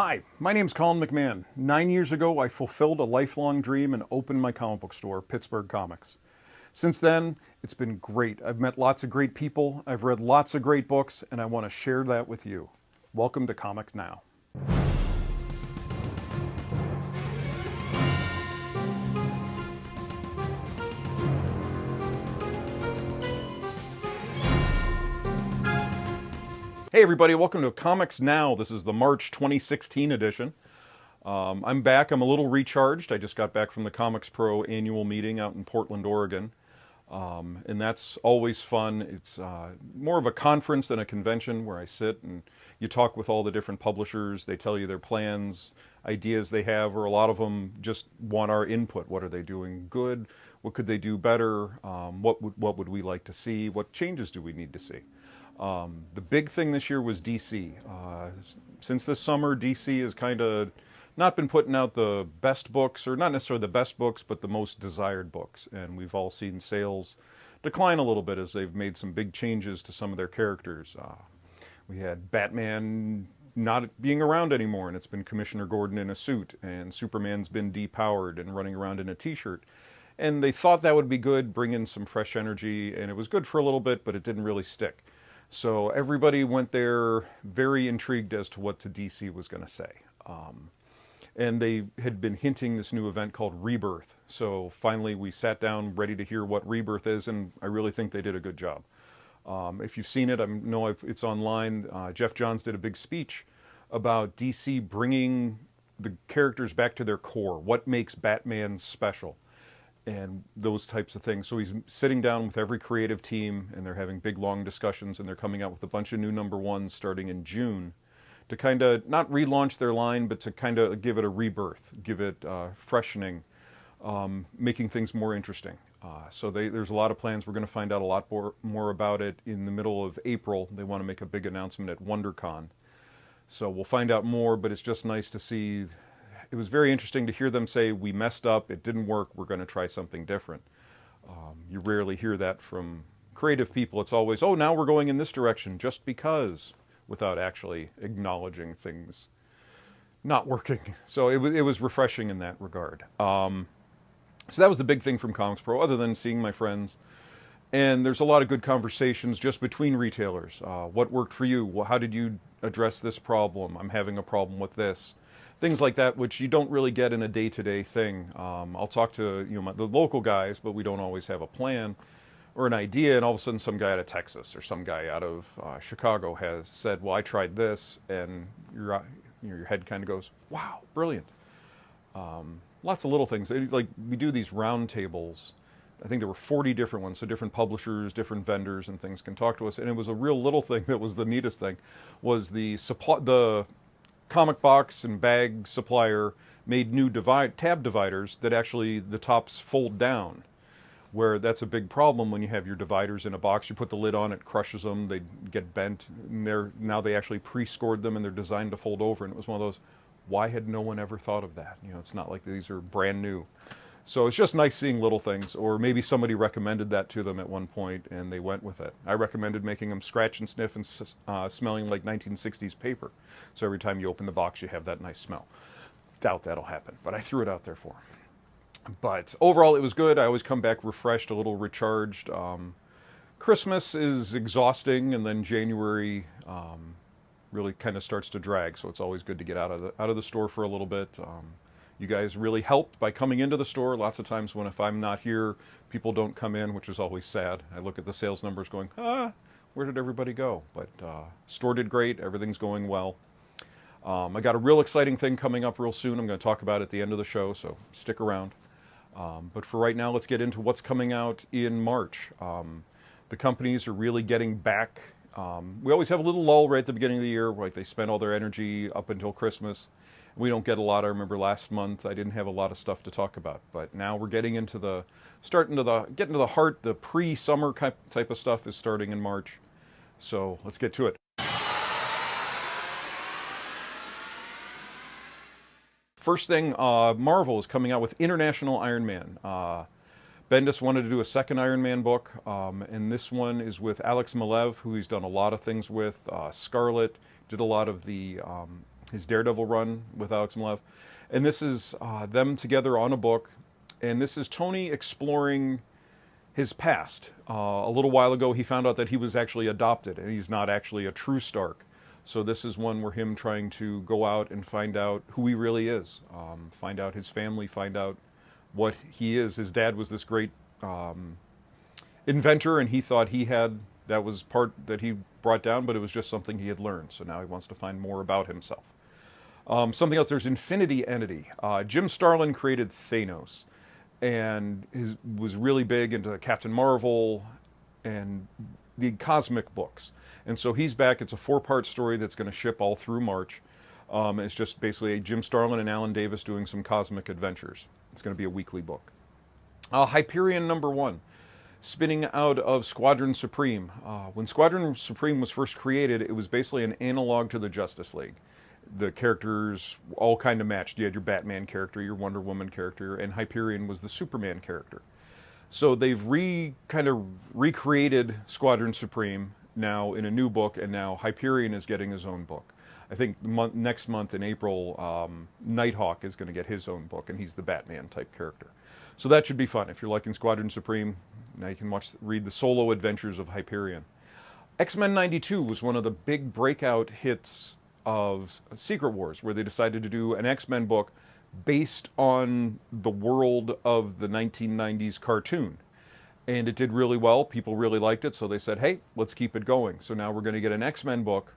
Hi, my name's Colin McMahon. 9 years ago, I fulfilled a lifelong dream and opened my comic book store, Pittsburgh Comics. Since then, it's been great. I've met lots of great people, I've read lots of great books, and I want to share that with you. Welcome to Comics Now. Hey everybody, welcome to Comics Now. This is the March 2016 edition. I'm back. I'm a little recharged. I just got back from the Comics Pro annual meeting out in Portland, Oregon. And that's always fun. It's more of a conference than a convention where I sit and you talk with all the different publishers. They tell you their plans, ideas they have, or a lot of them just want our input. What are they doing good? What could they do better? What would we like to see? What changes do we need to see? The big thing this year was DC. Since this summer, DC has kind of not been putting out the best books, or not necessarily the best books, but the most desired books. And we've all seen sales decline a little bit as they've made some big changes to some of their characters. We had Batman not being around anymore, and it's been Commissioner Gordon in a suit, and Superman's been depowered and running around in a t-shirt. And they thought that would be good, bring in some fresh energy, and it was good for a little bit, but it didn't really stick. So everybody went there very intrigued as to what DC was going to say. And they had been hinting this new event called Rebirth. So finally we sat down ready to hear what Rebirth is, and I really think they did a good job. If you've seen it, it's online. Jeff Johns did a big speech about DC bringing the characters back to their core. What makes Batman special? And those types of things. So he's sitting down with every creative team, and they're having big, long discussions, and they're coming out with a bunch of new #1s starting in June to kind of not relaunch their line, but to kind of give it a rebirth, give it freshening, making things more interesting. So there's a lot of plans. We're going to find out a lot more about it in the middle of April. They want to make a big announcement at WonderCon. So we'll find out more, but it's just nice to see. It was very interesting to hear them say, we messed up, it didn't work, we're going to try something different. You rarely hear that from creative people. It's always, oh, now we're going in this direction just because, without actually acknowledging things not working. So it was refreshing in that regard. So that was the big thing from Comics Pro, other than seeing my friends. And there's a lot of good conversations just between retailers. What worked for you? How did you address this problem? I'm having a problem with this. Things like that, which you don't really get in a day-to-day thing. I'll talk to the local guys, but we don't always have a plan or an idea, and all of a sudden some guy out of Texas or some guy out of Chicago has said, well, I tried this, and your head kind of goes, wow, brilliant. Lots of little things. Like, we do these round tables. I think there were 40 different ones, so different publishers, different vendors, and things can talk to us. And it was a real little thing that was the neatest thing, was the comic box and bag supplier made new tab dividers that actually the tops fold down, where that's a big problem when you have your dividers in a box. You put the lid on, it crushes them, they get bent, and now they actually pre-scored them and they're designed to fold over. And it was one of those, why had no one ever thought of that? It's not like these are brand new. So it's just nice seeing little things, or maybe somebody recommended that to them at one point and they went with it. I recommended making them scratch and sniff and smelling like 1960s paper. So every time you open the box, you have that nice smell. Doubt that'll happen, but I threw it out there for them. But overall, it was good. I always come back refreshed, a little recharged. Christmas is exhausting, and then January really kind of starts to drag. So it's always good to get out of the store for a little bit. You guys really helped by coming into the store. Lots of times if I'm not here, people don't come in, which is always sad. I look at the sales numbers going, where did everybody go? But store did great. Everything's going well. I got a real exciting thing coming up real soon. I'm going to talk about it at the end of the show, so stick around. But for right now, let's get into what's coming out in March. The companies are really getting back. We always have a little lull right at the beginning of the year, like they spend all their energy up until Christmas. We don't get a lot. I remember last month I didn't have a lot of stuff to talk about, but now we're getting into the heart. The pre-summer type of stuff is starting in March. So let's get to it. First thing, Marvel is coming out with International Iron Man. Bendis wanted to do a second Iron Man book, and this one is with Alex Maleev, who he's done a lot of things with. Scarlet, did a lot of the his Daredevil run with Alex Maleev. And this is them together on a book. And this is Tony exploring his past. A little while ago, he found out that he was actually adopted, and he's not actually a true Stark. So this is one where him trying to go out and find out who he really is, find out his family, find out what he is. His dad was this great inventor, and he thought he had, that was part that he brought down, but it was just something he had learned. So now he wants to find more about himself. Something else, there's Infinity Entity. Jim Starlin created Thanos, and was really big into Captain Marvel and the cosmic books. And so he's back. It's a 4-part story that's going to ship all through March. It's just basically Jim Starlin and Alan Davis doing some cosmic adventures. It's going to be a weekly book. Hyperion #1, spinning out of Squadron Supreme. When Squadron Supreme was first created, it was basically an analog to the Justice League. The characters all kind of matched. You had your Batman character, your Wonder Woman character, and Hyperion was the Superman character. So they've kind of recreated Squadron Supreme now in a new book, and now Hyperion is getting his own book. I think next month in April, Nighthawk is going to get his own book, and he's the Batman type character. So that should be fun. If you're liking Squadron Supreme, now you can read the solo adventures of Hyperion. X-Men '92 was one of the big breakout hits of Secret Wars, where they decided to do an X-Men book based on the world of the 1990s cartoon. And it did really well. People really liked it, so they said, hey, let's keep it going. So now we're going to get an X-Men book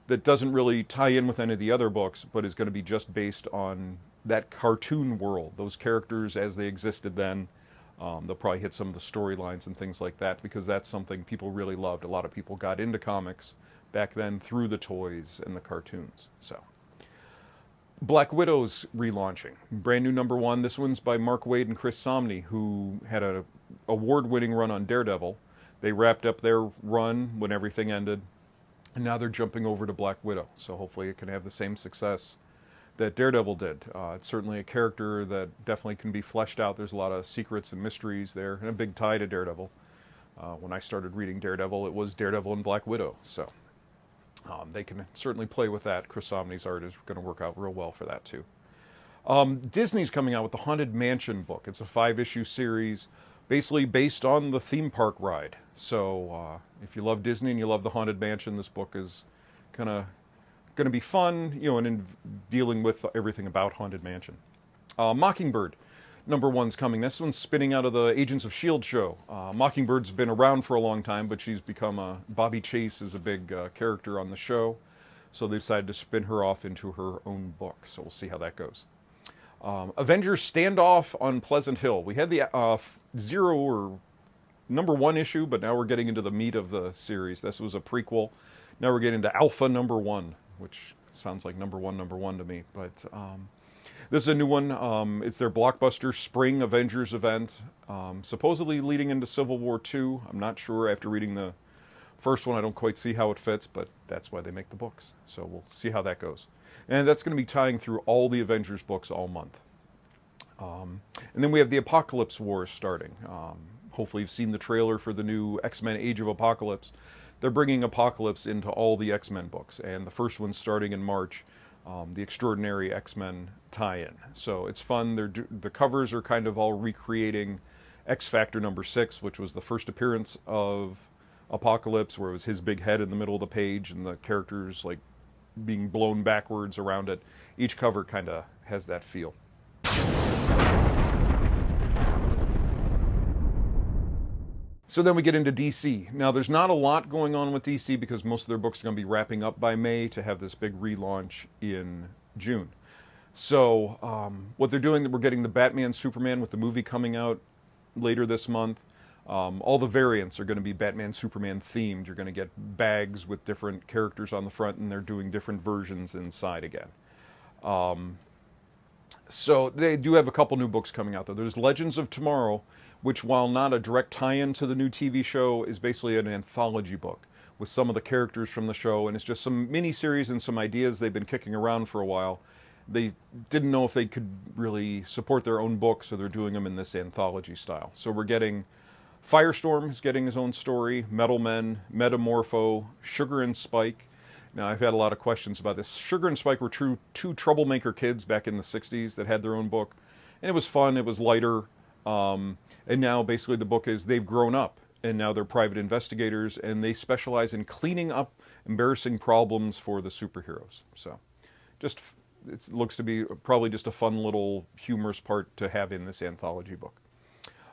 that doesn't really tie in with any of the other books, but is going to be just based on that cartoon world, those characters as they existed then. They'll probably hit some of the storylines and things like that, because that's something people really loved. A lot of people got into comics back then through the toys and the cartoons. So, Black Widow's relaunching. Brand new #1. This one's by Mark Waid and Chris Samnee, who had an award-winning run on Daredevil. They wrapped up their run when everything ended, and now they're jumping over to Black Widow. So hopefully it can have the same success that Daredevil did. It's certainly a character that definitely can be fleshed out. There's a lot of secrets and mysteries there, and a big tie to Daredevil. When I started reading Daredevil, it was Daredevil and Black Widow. So they can certainly play with that. Chris Samnee's art is going to work out real well for that too. Disney's coming out with the Haunted Mansion book. It's a 5-issue series, basically based on the theme park ride. So if you love Disney and you love the Haunted Mansion, this book is kind of going to be fun, you know, and in dealing with everything about Haunted Mansion. Mockingbird #1's coming. This one's spinning out of the Agents of S.H.I.E.L.D. show. Mockingbird's been around for a long time, but she's become Bobby Chase is a big character on the show, so they decided to spin her off into her own book. So we'll see how that goes. Avengers Standoff on Pleasant Hill. We had the 0 or #1 issue, but now we're getting into the meat of the series. This was a prequel. Now we're getting into Alpha #1, which sounds like #1 to me, but this is a new one. It's their blockbuster spring Avengers event, supposedly leading into Civil War II. I'm not sure. After reading the first one, I don't quite see how it fits, but that's why they make the books. So we'll see how that goes. And that's going to be tying through all the Avengers books all month. And then we have the Apocalypse Wars starting. Hopefully you've seen the trailer for the new X-Men Age of Apocalypse. They're bringing Apocalypse into all the X-Men books, and the first one's starting in March. The Extraordinary X-Men tie-in. So it's fun. The covers are kind of all recreating X-Factor #6, which was the first appearance of Apocalypse, where it was his big head in the middle of the page and the characters like being blown backwards around it. Each cover kind of has that feel. So then we get into DC. Now there's not a lot going on with DC because most of their books are going to be wrapping up by May to have this big relaunch in June. So what they're doing, we're getting the Batman Superman with the movie coming out later this month. All the variants are going to be Batman Superman themed. You're going to get bags with different characters on the front, and they're doing different versions inside again. So they do have a couple new books coming out though. There's Legends of Tomorrow, which, while not a direct tie-in to the new TV show, is basically an anthology book with some of the characters from the show, and it's just some mini-series and some ideas they've been kicking around for a while. They didn't know if they could really support their own books, so they're doing them in this anthology style. So we're getting Firestorm is getting his own story, Metal Men, Metamorpho, Sugar and Spike, Now, I've had a lot of questions about this. Sugar and Spike were two troublemaker kids back in the 60s that had their own book. And it was fun, it was lighter. And now basically the book is they've grown up and now they're private investigators and they specialize in cleaning up embarrassing problems for the superheroes. So just it looks to be probably just a fun little humorous part to have in this anthology book.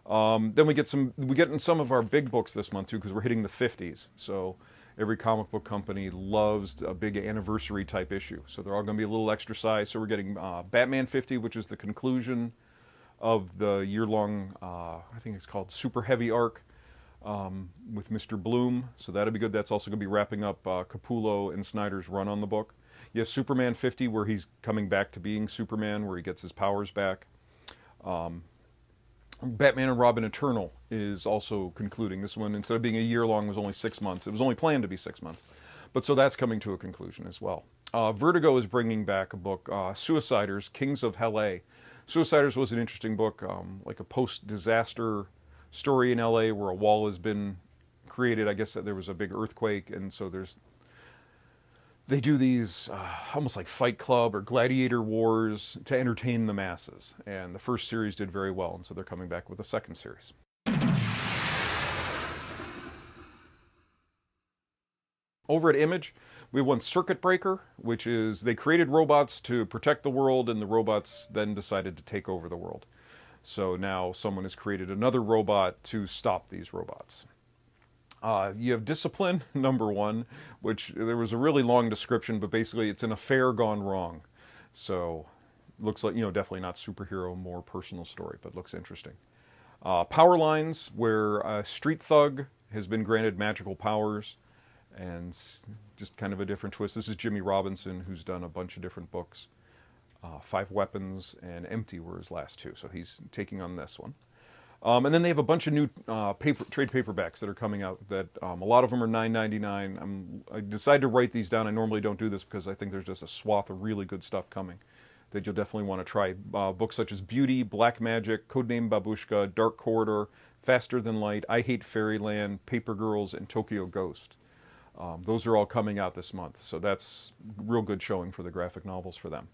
Then we get in some of our big books this month too because we're hitting the 50s. So every comic book company loves a big anniversary type issue. So they're all going to be a little extra size. So we're getting Batman 50, which is the conclusion of the year-long, I think it's called Super Heavy arc with Mr. Bloom. So that'll be good. That's also going to be wrapping up Capullo and Snyder's run on the book. You have Superman 50, where he's coming back to being Superman, where he gets his powers back. Batman and Robin Eternal is also concluding. This one, instead of being a year-long, was only 6 months. It was only planned to be 6 months. But so that's coming to a conclusion as well. Vertigo is bringing back a book, Suiciders, Kings of L.A. Suiciders was an interesting book, like a post-disaster story in LA where a wall has been created. I guess there was a big earthquake, and so they do these almost like Fight Club or Gladiator Wars to entertain the masses. And the first series did very well, and so they're coming back with a second series. Over at Image, we have one Circuit Breaker, which is they created robots to protect the world, and the robots then decided to take over the world. So now someone has created another robot to stop these robots. You have Discipline, #1, which there was a really long description, but basically it's an affair gone wrong. So looks like, definitely not superhero, more personal story, but looks interesting. Power Lines, where a street thug has been granted magical powers, and just kind of a different twist. This is Jimmy Robinson, who's done a bunch of different books. Five Weapons and Empty were his last two, so he's taking on this one. And then they have a bunch of new trade paperbacks that are coming out that a lot of them are $9.99. I decided to write these down. I normally don't do this because I think there's just a swath of really good stuff coming that you'll definitely want to try. Books such as Beauty, Black Magic, Codename Babushka, Dark Corridor, Faster Than Light, I Hate Fairyland, Paper Girls, and Tokyo Ghost. Those are all coming out this month, so that's real good showing for the graphic novels for them.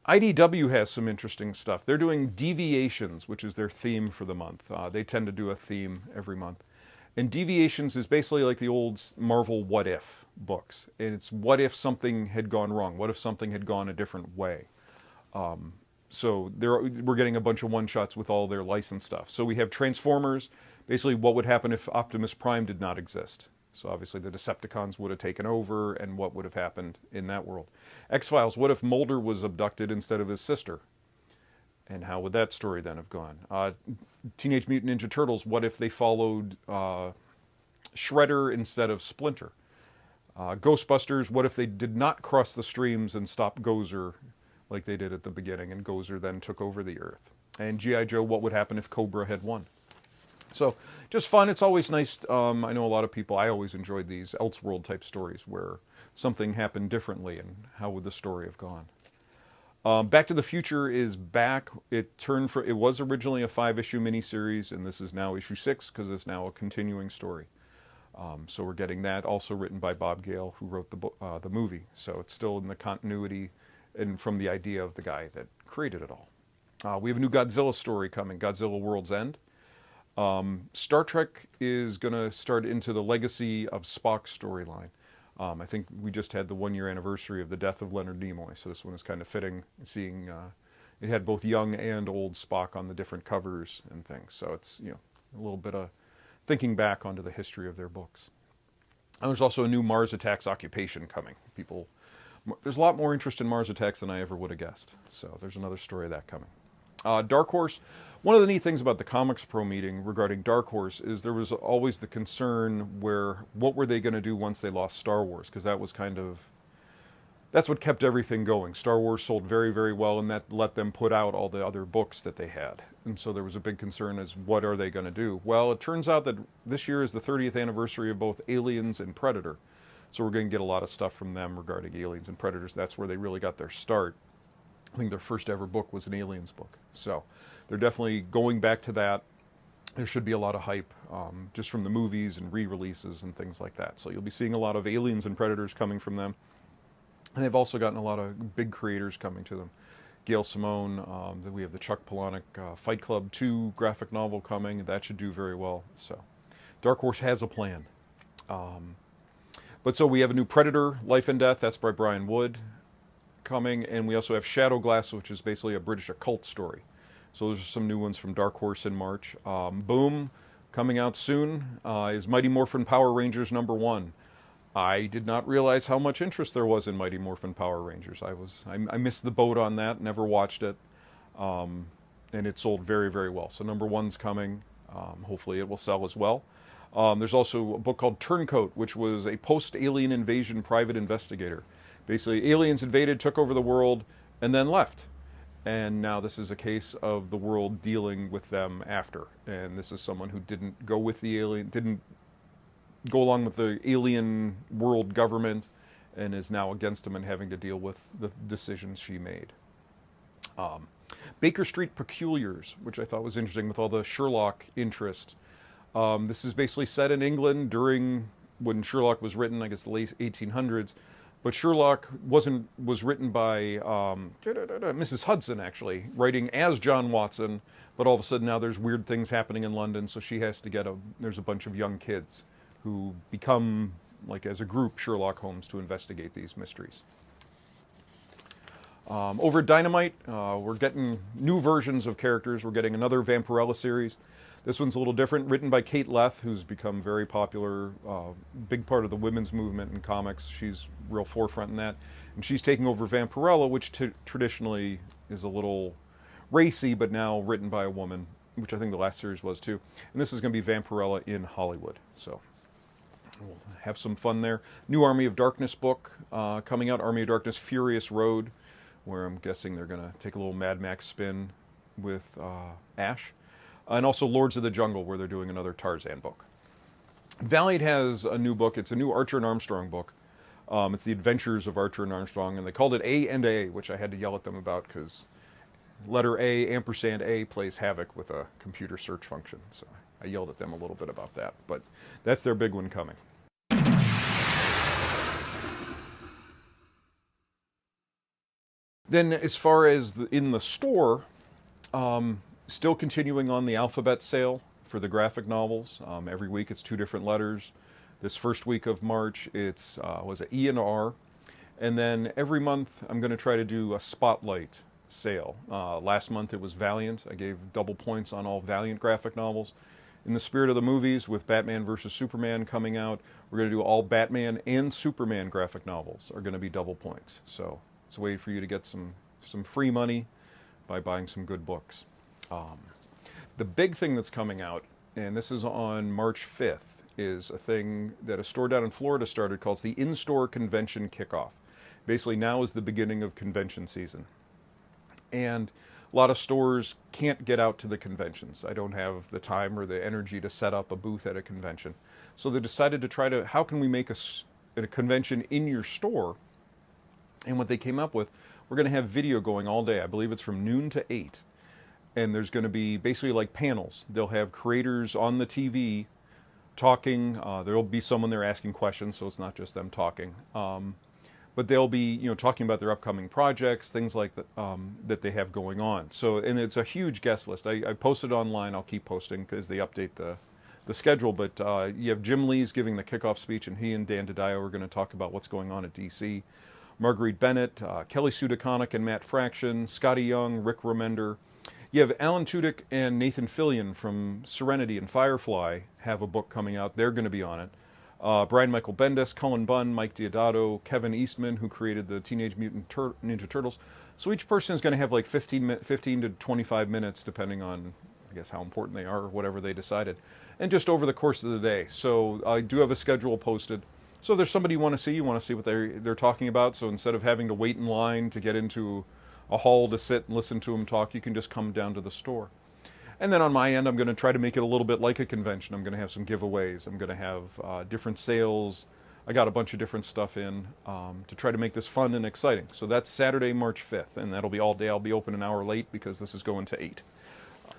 IDW has some interesting stuff. They're doing Deviations, which is their theme for the month. They tend to do a theme every month. And Deviations is basically like the old Marvel What If books. And it's what if something had gone wrong? What if something had gone a different way? So we're getting a bunch of one-shots with all their licensed stuff. So we have Transformers, basically what would happen if Optimus Prime did not exist. So obviously the Decepticons would have taken over, and what would have happened in that world. X-Files, what if Mulder was abducted instead of his sister? And how would that story then have gone? Teenage Mutant Ninja Turtles, what if they followed Shredder instead of Splinter? Ghostbusters, what if they did not cross the streams and stop Gozer like they did at the beginning, and Gozer then took over the Earth? And G.I. Joe, what would happen if Cobra had won? So just fun. It's always nice. I know a lot of people, I always enjoyed these Elseworld type stories where something happened differently and how would the story have gone. Back to the Future is back. It was originally a 5-issue miniseries, and this is now issue 6 because it's now a continuing story. So we're getting that, also written by Bob Gale, who wrote the movie. So it's still in the continuity and from the idea of the guy that created it all. We have a new Godzilla story coming, Godzilla World's End. Star Trek is going to start into the Legacy of Spock storyline. I think we just had the 1-year anniversary of the death of Leonard Nimoy, so this one is kind of fitting, seeing it had both young and old Spock on the different covers and things. So it's a little bit of thinking back onto the history of their books. And there's also a new Mars Attacks occupation coming. There's a lot more interest in Mars Attacks than I ever would have guessed. So there's another story of that coming. Dark Horse. One of the neat things about the Comics Pro meeting regarding Dark Horse is there was always the concern what were they going to do once they lost Star Wars? Because that's what kept everything going. Star Wars sold very, very well, and that let them put out all the other books that they had. And so there was a big concern as what are they going to do? Well, it turns out that this year is the 30th anniversary of both Aliens and Predator. So we're going to get a lot of stuff from them regarding Aliens and Predators. That's where they really got their start. I think their first ever book was an Aliens book. So they're definitely going back to that. there should be a lot of hype just from the movies and re-releases and things like that. So you'll be seeing a lot of Aliens and Predators coming from them. And they've also gotten a lot of big creators coming to them. Gail Simone, we have the Chuck Palahniuk Fight Club 2 graphic novel coming. That should do very well. So Dark Horse has a plan. But so we have a new Predator, Life and Death, that's by Brian Wood, coming. And we also have Shadow Glass, which is basically a British occult story. So those are some new ones from Dark Horse in March. Boom, coming out soon, is Mighty Morphin Power Rangers #1. I did not realize how much interest there was in Mighty Morphin Power Rangers. I missed the boat on that, never watched it, and it sold very, very well. So #1's coming. Hopefully it will sell as well. There's also a book called Turncoat, which was a post-alien invasion private investigator. Basically, aliens invaded, took over the world, and then left. And now this is a case of the world dealing with them after. And this is someone who didn't go with the alien, didn't go along with the alien world government, and is now against them and having to deal with the decisions she made. Baker Street Peculiars, which I thought was interesting with all the Sherlock interest. This is basically set in England during when Sherlock was written, I guess the late 1800s. But Sherlock was written by Mrs. Hudson, actually, writing as John Watson. But all of a sudden now there's weird things happening in London, so she has to there's a bunch of young kids who become, like as a group, Sherlock Holmes to investigate these mysteries. Over at Dynamite, we're getting new versions of characters. We're getting another Vampirella series. This one's a little different, written by Kate Leth, who's become very popular, big part of the women's movement in comics. She's real forefront in that. And she's taking over Vampirella, which traditionally is a little racy, but now written by a woman, which I think the last series was too. And this is going to be Vampirella in Hollywood. So we'll have some fun there. New Army of Darkness book coming out, Army of Darkness Furious Road, where I'm guessing they're going to take a little Mad Max spin with Ash. And also Lords of the Jungle, where they're doing another Tarzan book. Valiant has a new book. It's a new Archer and Armstrong book. It's The Adventures of Archer and Armstrong, and they called it A and A, which I had to yell at them about because letter A, ampersand A, plays havoc with a computer search function. So I yelled at them a little bit about that. But that's their big one coming. Then as far as in the store, still continuing on the alphabet sale for the graphic novels. Every week it's 2 different letters. This first week of March it's was it E and R. And then every month I'm going to try to do a spotlight sale. Last month it was Valiant. I gave double points on all Valiant graphic novels. In the spirit of the movies, with Batman vs. Superman coming out, we're going to do all Batman and Superman graphic novels are going to be double points. So it's a way for you to get some free money by buying some good books. The big thing that's coming out, and this is on March 5th, is a thing that a store down in Florida started called the In-Store Convention Kickoff. Basically, now is the beginning of convention season. And a lot of stores can't get out to the conventions. I don't have the time or the energy to set up a booth at a convention. So they decided to how can we make a convention in your store? And what they came up with, we're going to have video going all day. I believe it's from noon to 8. And there's going to be basically like panels. They'll have creators on the TV talking. There'll be someone there asking questions, so it's not just them talking. But they'll be, talking about their upcoming projects, things like that that they have going on. So, and it's a huge guest list. I posted online. I'll keep posting because they update the schedule. But you have Jim Lee's giving the kickoff speech, and he and Dan DiDio are going to talk about what's going on at DC. Marguerite Bennett, Kelly Sue DeConnick and Matt Fraction, Scotty Young, Rick Remender. You have Alan Tudyk and Nathan Fillion from Serenity and Firefly have a book coming out. They're going to be on it. Brian Michael Bendis, Cullen Bunn, Mike Deodato, Kevin Eastman, who created the Teenage Mutant Ninja Turtles. So each person is going to have like 15 to 25 minutes, depending on, I guess, how important they are or whatever they decided. And just over the course of the day. So I do have a schedule posted. So if there's somebody you want to see what they're talking about. So instead of having to wait in line to get into a hall to sit and listen to them talk, you can just come down to the store. And then on my end, I'm going to try to make it a little bit like a convention. I'm going to have some giveaways. I'm going to have different sales. I got a bunch of different stuff in to try to make this fun and exciting. So that's Saturday, March 5th, and that'll be all day. I'll be open an hour late because this is going to 8.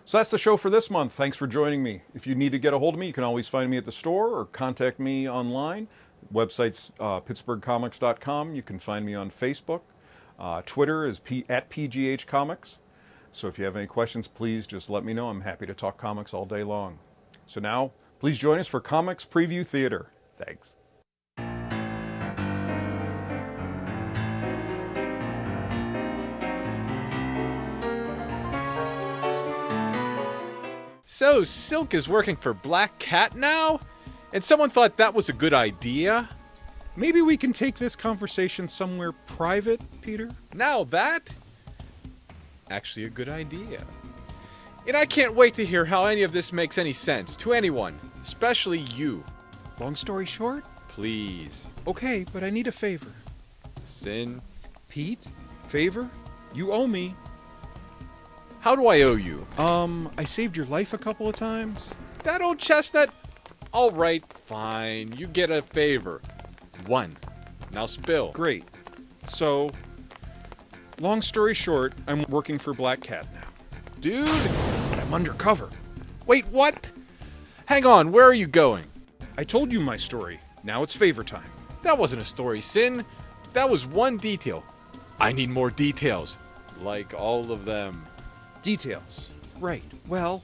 So that's the show for this month. Thanks for joining me. If you need to get a hold of me, you can always find me at the store or contact me online. Website's pittsburghcomics.com. You can find me on Facebook. Twitter is at PGH Comics. So if you have any questions, please just let me know. I'm happy to talk comics all day long. So now, please join us for Comics Preview Theater. Thanks. So, Silk is working for Black Cat now? And someone thought that was a good idea? Maybe we can take this conversation somewhere private, Peter? Now that? Actually a good idea. And I can't wait to hear how any of this makes any sense to anyone, especially you. Long story short? Please. Okay, but I need a favor. Sin. Pete? Favor? You owe me. How do I owe you? I saved your life a couple of times. That old chestnut? Alright, fine. You get a favor. 1. Now spill. Great. So, long story short, I'm working for Black Cat now. Dude! I'm undercover. Wait, what? Hang on, where are you going? I told you my story. Now it's favor time. That wasn't a story, Sin. That was one detail. I need more details. Like all of them. Details. Right. Well,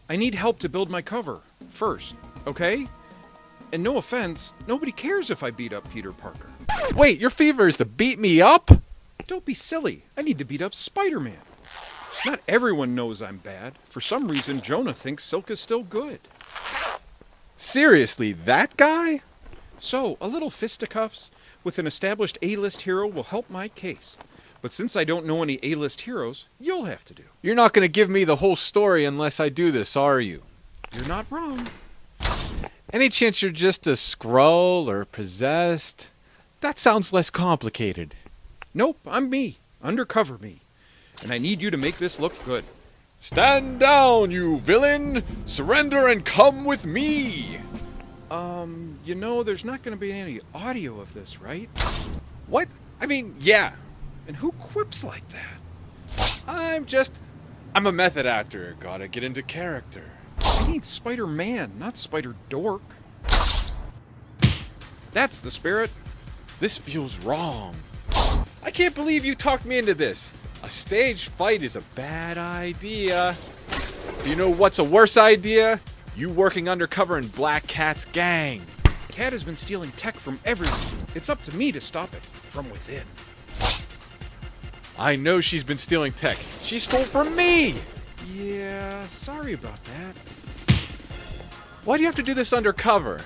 I need help to build my cover first, okay? And no offense, nobody cares if I beat up Peter Parker. Wait, your fever is to beat me up? Don't be silly. I need to beat up Spider-Man. Not everyone knows I'm bad. For some reason, Jonah thinks Silk is still good. Seriously, that guy? So, a little fisticuffs with an established A-list hero will help my case. But since I don't know any A-list heroes, you'll have to do. You're not going to give me the whole story unless I do this, are you? You're not wrong. Any chance you're just a Skrull or possessed? That sounds less complicated. Nope, I'm me. Undercover me. And I need you to make this look good. Stand down, you villain! Surrender and come with me! You know, there's not going to be any audio of this, right? What? I mean, yeah. And who quips like that? I'm a method actor. Gotta get into character. I need Spider-Man, not Spider-Dork. That's the spirit. This feels wrong. I can't believe you talked me into this. A stage fight is a bad idea. Do you know what's a worse idea? You working undercover in Black Cat's gang. Cat has been stealing tech from everyone. It's up to me to stop it from within. I know she's been stealing tech. She stole from me! Yeah, sorry about that. Why do you have to do this undercover?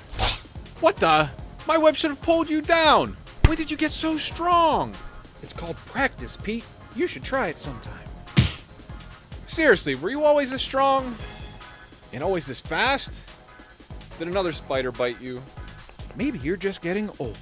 What the? My web should have pulled you down! When did you get so strong? It's called practice, Pete. You should try it sometime. Seriously, were you always this strong? And always this fast? Did another spider bite you? Maybe you're just getting old.